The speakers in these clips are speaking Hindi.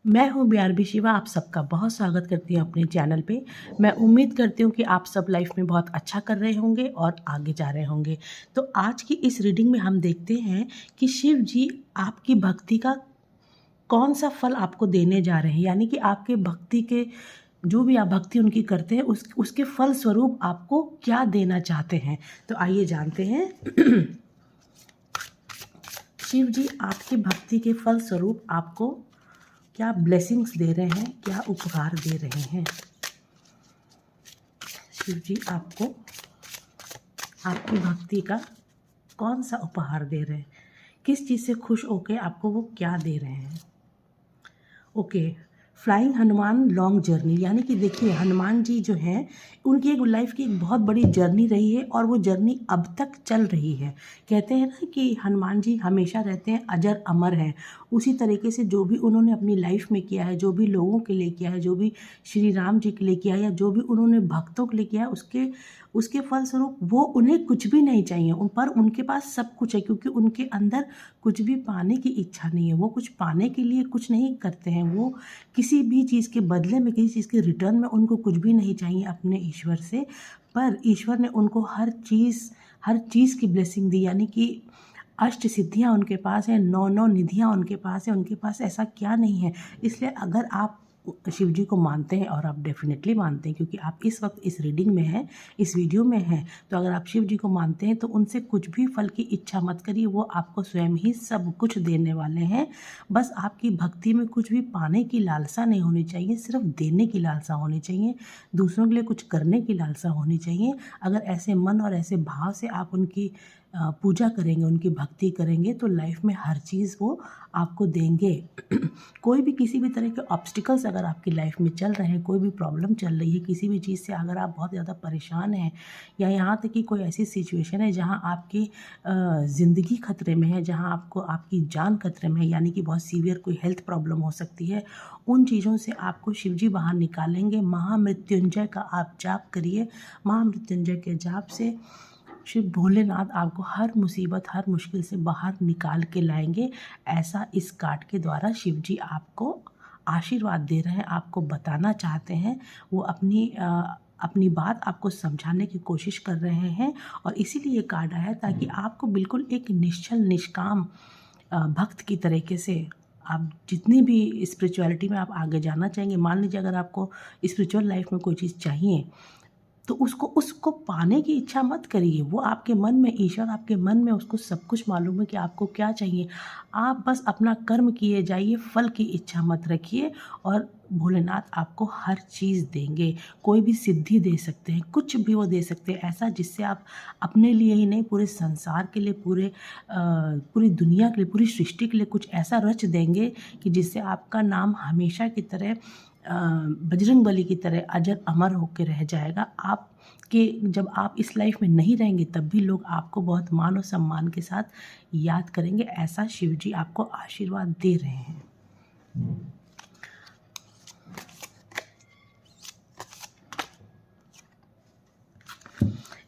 मैं हूँ बीआरबी शिवा, आप सबका बहुत स्वागत करती हूँ अपने चैनल पे। मैं उम्मीद करती हूँ कि आप सब लाइफ में बहुत अच्छा कर रहे होंगे और आगे जा रहे होंगे। तो आज की इस रीडिंग में हम देखते हैं कि शिव जी आपकी भक्ति का कौन सा फल आपको देने जा रहे हैं, यानी कि आपके भक्ति के जो भी आप भक्ति उनकी करते हैं उसके फल स्वरूप आपको क्या देना चाहते हैं। तो आइए जानते हैं। शिव जी आपकी भक्ति के फल स्वरूप आपको क्या ब्लेसिंग्स दे रहे हैं, क्या उपहार दे रहे हैं। शिव जी आपको आपकी भक्ति का कौन सा उपहार दे रहे हैं, किस चीज़ से खुश होकर आपको वो क्या दे रहे हैं। Okay, flying Hanuman long journey, यानी कि देखिए हनुमान जी जो हैं उनकी एक लाइफ की एक बहुत बड़ी जर्नी रही है और वो जर्नी अब तक चल रही है। कहते हैं ना कि हनुमान जी हमेशा रहते हैं, अजर अमर हैं। उसी तरीके से जो भी उन्होंने अपनी लाइफ में किया है, जो भी लोगों के लिए किया है, जो भी श्री राम जी के लिए किया है या जो भी उन्होंने भक्तों के लिए किया है, उसके फलस्वरूप वो उन्हें कुछ भी नहीं चाहिए, उन पर उनके पास सब कुछ है, क्योंकि उनके अंदर कुछ भी पाने की इच्छा नहीं है। वो कुछ पाने के लिए कुछ नहीं करते हैं, वो किसी भी चीज़ के बदले में, किसी चीज़ के रिटर्न में उनको कुछ भी नहीं चाहिए अपने ईश्वर से। पर ईश्वर ने उनको हर चीज़ की ब्लेसिंग दी, यानी कि अष्ट सिद्धियाँ उनके पास हैं, 9 निधियाँ उनके पास हैं। उनके पास ऐसा क्या नहीं है। इसलिए अगर आप शिव जी को मानते हैं, और आप डेफिनेटली मानते हैं क्योंकि आप इस वक्त इस रीडिंग में हैं, इस वीडियो में हैं, तो अगर आप शिव जी को मानते हैं तो उनसे कुछ भी फल की इच्छा मत करिए, वो आपको स्वयं ही सब कुछ देने वाले हैं। बस आपकी भक्ति में कुछ भी पाने की लालसा नहीं होनी चाहिए, सिर्फ देने की लालसा होनी चाहिए, दूसरों के लिए कुछ करने की लालसा होनी चाहिए। अगर ऐसे मन और ऐसे भाव से आप उनकी पूजा करेंगे, उनकी भक्ति करेंगे, तो लाइफ में हर चीज़ वो आपको देंगे। कोई भी किसी भी तरह के ऑब्स्टिकल्स अगर आपकी लाइफ में चल रहे हैं, कोई भी प्रॉब्लम चल रही है, किसी भी चीज़ से अगर आप बहुत ज़्यादा परेशान हैं, या यहाँ तक कि कोई ऐसी सिचुएशन है जहाँ आपकी ज़िंदगी खतरे में है, जहाँ आपको आपकी जान खतरे में है, यानी कि बहुत सीवियर कोई हेल्थ प्रॉब्लम हो सकती है, उन चीज़ों से आपको शिवजी बाहर निकालेंगे। महामृत्युंजय का आप जाप करिए। महामृत्युंजय के जाप से शिव भोलेनाथ आपको हर मुसीबत, हर मुश्किल से बाहर निकाल के लाएंगे। ऐसा इस कार्ड के द्वारा शिव जी आपको आशीर्वाद दे रहे हैं, आपको बताना चाहते हैं। वो अपनी बात आपको समझाने की कोशिश कर रहे हैं, और इसीलिए ये कार्ड आया ताकि आपको बिल्कुल एक निश्चल निष्काम भक्त की तरीके से आप जितनी भी स्पिरिचुअलिटी में आप आगे जाना चाहेंगे, मान लीजिए अगर आपको स्पिरिचुअल लाइफ में कोई चीज़ चाहिए तो उसको पाने की इच्छा मत करिए। वो आपके मन में, ईश्वर आपके मन में, उसको सब कुछ मालूम है कि आपको क्या चाहिए। आप बस अपना कर्म किए जाइए, फल की इच्छा मत रखिए, और भोलेनाथ आपको हर चीज़ देंगे। कोई भी सिद्धि दे सकते हैं, कुछ भी वो दे सकते हैं, ऐसा जिससे आप अपने लिए ही नहीं, पूरे संसार के लिए, पूरी दुनिया के लिए, पूरी सृष्टि के लिए कुछ ऐसा रच देंगे कि जिससे आपका नाम हमेशा की तरह बजरंग बली की तरह अजर अमर होकर रह जाएगा। जब आप इस लाइफ में नहीं रहेंगे तब भी लोग आपको बहुत मान और सम्मान के साथ याद करेंगे। ऐसा शिव जी आपको आशीर्वाद दे रहे हैं।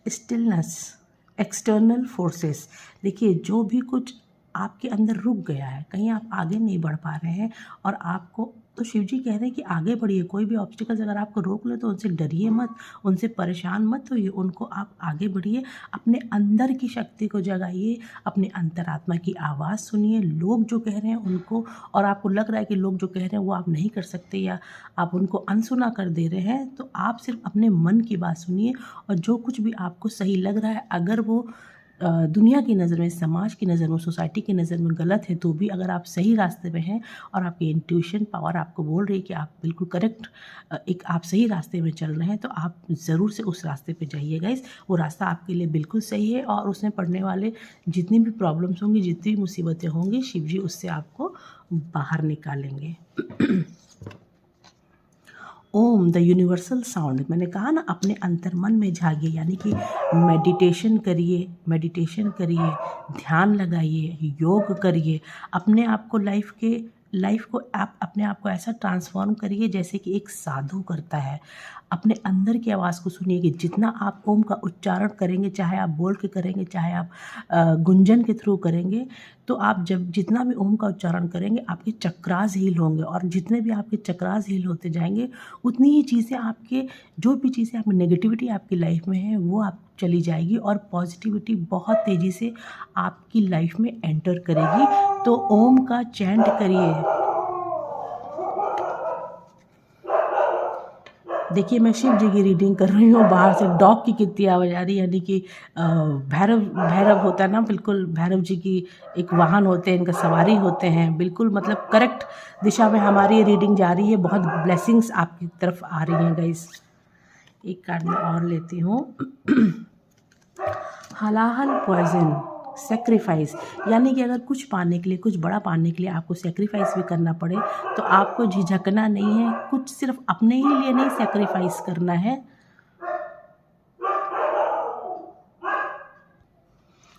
स्टिलनेस, एक्सटर्नल फोर्सेस, देखिए जो भी कुछ आपके अंदर रुक गया है, कहीं आप आगे नहीं बढ़ पा रहे हैं, और आपको तो शिव जी कह रहे हैं कि आगे बढ़िए। कोई भी ऑब्स्टिकल्स अगर आपको रोक ले तो उनसे डरिए मत, उनसे परेशान मत होइए, उनको आप आगे बढ़िए। अपने अंदर की शक्ति को जगाइए, अपने अंतरात्मा की आवाज़ सुनिए। लोग जो कह रहे हैं उनको, और आपको लग रहा है कि लोग जो कह रहे हैं वो आप नहीं कर सकते या आप उनको अनसुना कर दे रहे हैं, तो आप सिर्फ अपने मन की बात सुनिए, और जो कुछ भी आपको सही लग रहा है, अगर वो दुनिया की नज़र में, समाज की नज़र में, सोसाइटी की नज़र में गलत है, तो भी अगर आप सही रास्ते पे हैं और आपकी इंट्यूशन पावर आपको बोल रही है कि आप बिल्कुल करेक्ट, आप सही रास्ते में चल रहे हैं, तो आप ज़रूर से उस रास्ते पे जाइएगा। वो रास्ता आपके लिए बिल्कुल सही है, और उसमें पड़ने वाले जितनी भी प्रॉब्लम्स होंगी, जितनी भी मुसीबतें होंगी, शिव जी उससे आपको बाहर निकालेंगे। ओम द यूनिवर्सल साउंड, मैंने कहा ना, अपने अंतर्मन में झागिए, यानी कि मेडिटेशन करिए, ध्यान लगाइए, योग करिए। अपने आप को लाइफ को आप अपने आप को ऐसा ट्रांसफॉर्म करिए जैसे कि एक साधु करता है। अपने अंदर की आवाज़ को सुनिए कि जितना आप ओम का उच्चारण करेंगे, चाहे आप बोल के करेंगे, चाहे आप गुंजन के थ्रू करेंगे, तो आप जब जितना भी ओम का उच्चारण करेंगे आपके चक्रास हील होंगे, और जितने भी आपके चक्रास हील होते जाएंगे उतनी ही चीज़ें आपके, जो भी चीज़ें आपकी नेगेटिविटी आपकी लाइफ में है वो आप चली जाएगी और पॉजिटिविटी बहुत तेज़ी से आपकी लाइफ में एंटर करेगी। तो ओम का चैंट करिए। देखिए मैं शिव जी की रीडिंग कर रही हूँ, बाहर से डॉग की कितनी आवाज़ आ रही है, यानी कि भैरव भैरव होता है ना, बिल्कुल भैरव जी की एक वाहन होते हैं, इनका सवारी होते हैं, बिल्कुल मतलब करेक्ट दिशा में हमारी ये रीडिंग जा रही है। बहुत ब्लेसिंग्स आपकी तरफ आ रही हैं गाइस। एक कार्ड में और लेती हूँ। हलाहल पॉइजन, सेक्रीफाइस, यानी कि अगर कुछ पाने के लिए, कुछ बड़ा पाने के लिए आपको सेक्रीफाइस भी करना पड़े तो आपको झिझकना नहीं है। कुछ सिर्फ अपने ही लिए नहीं सेक्रीफाइस करना है,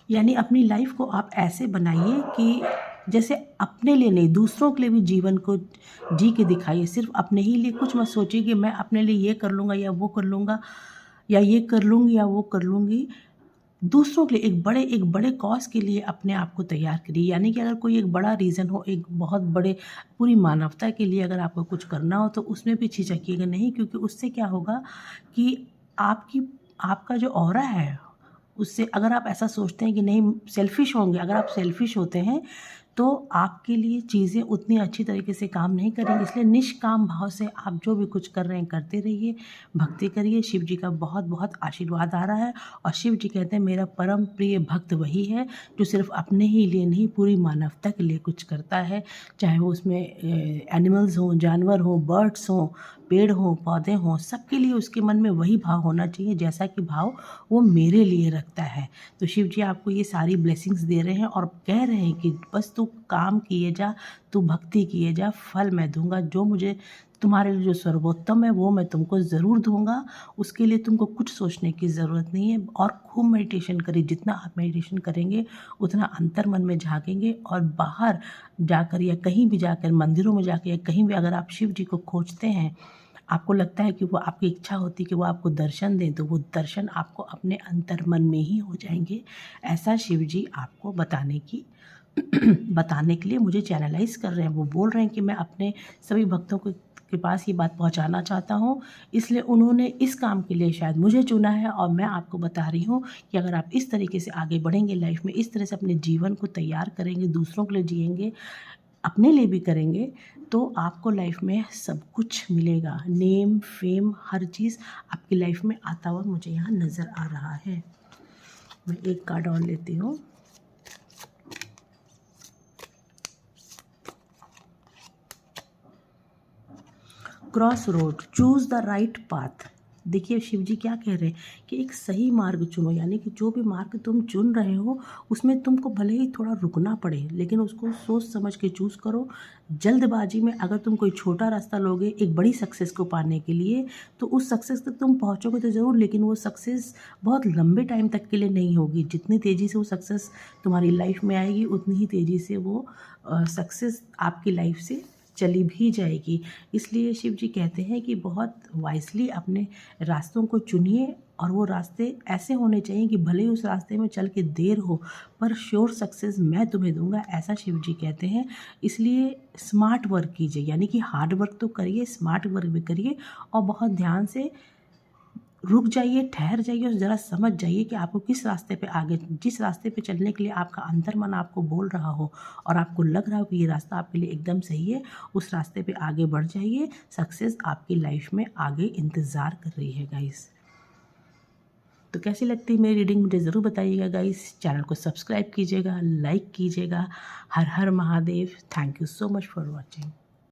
यानी अपनी लाइफ को आप ऐसे बनाइए कि जैसे अपने लिए नहीं, दूसरों के लिए भी जीवन को जी के दिखाइए। सिर्फ अपने ही लिए कुछ मत सोचिए कि मैं अपने लिए ये कर लूँगा या वो कर लूँगा, या ये कर लूँगी या वो कर लूँगी। दूसरों के लिए एक बड़े कॉज के लिए अपने आप को तैयार करिए। यानी कि अगर कोई एक बड़ा रीज़न हो, एक बहुत बड़े पूरी मानवता के लिए अगर आपको कुछ करना हो तो उसमें भी झिझकिएगा नहीं, क्योंकि उससे क्या होगा कि आपका जो ऑरा है उससे, अगर आप ऐसा सोचते हैं कि नहीं सेल्फिश होंगे, अगर आप सेल्फिश होते हैं तो आपके लिए चीज़ें उतनी अच्छी तरीके से काम नहीं करेंगी। इसलिए निष्काम भाव से आप जो भी कुछ कर रहे हैं करते रहिए, भक्ति करिए। शिव जी का बहुत बहुत आशीर्वाद आ रहा है, और शिव जी कहते हैं मेरा परम प्रिय भक्त वही है जो सिर्फ अपने ही लिए नहीं पूरी मानवता के लिए कुछ करता है। चाहे वो उसमें एनिमल्स हों, जानवर हों, बर्ड्स हों, पेड़ हों, पौधे हों, सबके लिए उसके मन में वही भाव होना चाहिए जैसा कि भाव वो मेरे लिए रखता है। तो शिव जी आपको ये सारी ब्लेसिंग्स दे रहे हैं और कह रहे हैं कि बस तू काम किए जा, तू भक्ति किए जा, फल मैं दूंगा। जो मुझे तुम्हारे लिए जो सर्वोत्तम है वो मैं तुमको ज़रूर दूंगा। उसके लिए तुमको कुछ सोचने की ज़रूरत नहीं है। और खूब मेडिटेशन करिए, जितना आप मेडिटेशन करेंगे उतना अंतर मन में झाँकेंगे, और बाहर जाकर या कहीं भी जाकर, मंदिरों में जाकर या कहीं भी अगर आप शिव जी को खोजते हैं, आपको लगता है कि वो आपकी इच्छा होती है कि वो आपको दर्शन दें, तो वो दर्शन आपको अपने अंतर मन में ही हो जाएंगे। ऐसा शिव जी आपको बताने के लिए मुझे चैनलाइज कर रहे हैं। वो बोल रहे हैं कि मैं अपने सभी भक्तों के पास ये बात पहुंचाना चाहता हूं, इसलिए उन्होंने इस काम के लिए शायद मुझे चुना है। और मैं आपको बता रही हूं कि अगर आप इस तरीके से आगे बढ़ेंगे लाइफ में, इस तरह से अपने जीवन को तैयार करेंगे, दूसरों के लिए जिएंगे, अपने लिए भी करेंगे, तो आपको लाइफ में सब कुछ मिलेगा। नेम, फेम, हर चीज़ आपकी लाइफ में आता हुआ मुझे यहाँ नज़र आ रहा है। मैं एक कार्ड और लेती हूँ। Cross road, choose the right path. देखिए शिव जी क्या कह रहे हैं कि एक सही मार्ग चुनो, यानी कि जो भी मार्ग तुम चुन रहे हो उसमें तुमको भले ही थोड़ा रुकना पड़े, लेकिन उसको सोच समझ के चूज़ करो। जल्दबाजी में अगर तुम कोई छोटा रास्ता लोगे एक बड़ी सक्सेस को पाने के लिए, तो उस सक्सेस तक तुम पहुंचोगे तो ज़रूर, लेकिन वो सक्सेस बहुत लंबे टाइम तक के लिए नहीं होगी। जितनी तेज़ी से वो सक्सेस तुम्हारी लाइफ में आएगी उतनी ही तेज़ी से वो सक्सेस आपकी लाइफ से चली भी जाएगी। इसलिए शिव जी कहते हैं कि बहुत वाइसली अपने रास्तों को चुनिए, और वो रास्ते ऐसे होने चाहिए कि भले ही उस रास्ते में चल के देर हो पर श्योर सक्सेस मैं तुम्हें दूंगा, ऐसा शिव जी कहते हैं। इसलिए स्मार्ट वर्क कीजिए, यानी कि हार्ड वर्क तो करिए, स्मार्ट वर्क भी करिए, और बहुत ध्यान से रुक जाइए, ठहर जाइए और ज़रा समझ जाइए कि आपको किस रास्ते पे आगे, जिस रास्ते पे चलने के लिए आपका अंतर्मन आपको बोल रहा हो और आपको लग रहा हो कि ये रास्ता आपके लिए एकदम सही है, उस रास्ते पे आगे बढ़ जाइए। सक्सेस आपकी लाइफ में आगे इंतज़ार कर रही है गाइस। तो कैसी लगती है मेरी रीडिंग मुझे ज़रूर बताइएगा गाइस। चैनल को सब्सक्राइब कीजिएगा, लाइक कीजिएगा। हर हर Mahadev. Thank you so much for watching.